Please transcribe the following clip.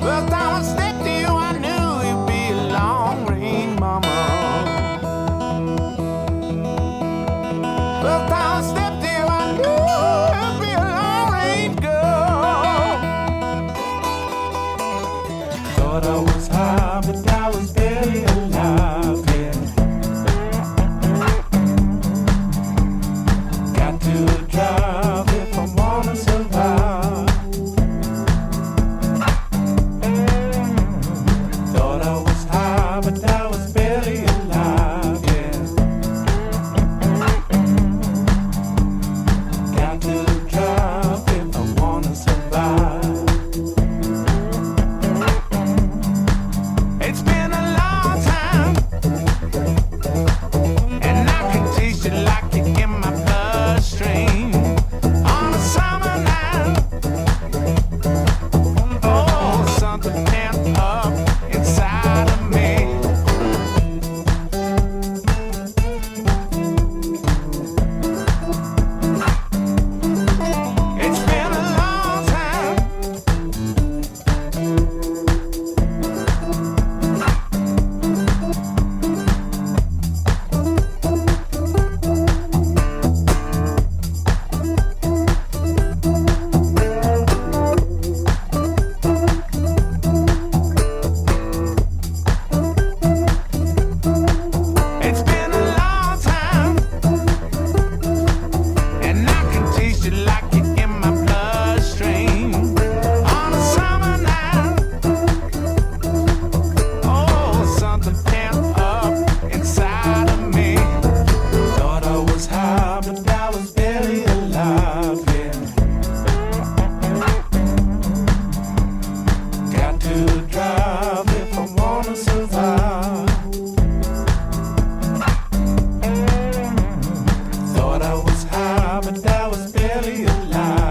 First time I stepped to you, I knew you'd be a long range mama. First time I stepped to you, I knew you'd be a long range girl. Thought I was high, but I was barely alive, yeah. Got to drive if I wanna survive. Thought I was high, but I was barely alive, yeah. Got to drive if I wanna survive. It's been a long time, and I can taste it like it in my bloodstream. On a summer night, oh, something pent up inside of me. It's been a long time. It's been a long time, and I can taste it like it in my bloodstream. On a summer night, oh, something pent up inside of me. Thought I was high, but I was barely alive, yeah. Got to drive if I wanna survive. Thought I was high, but I was barely alive.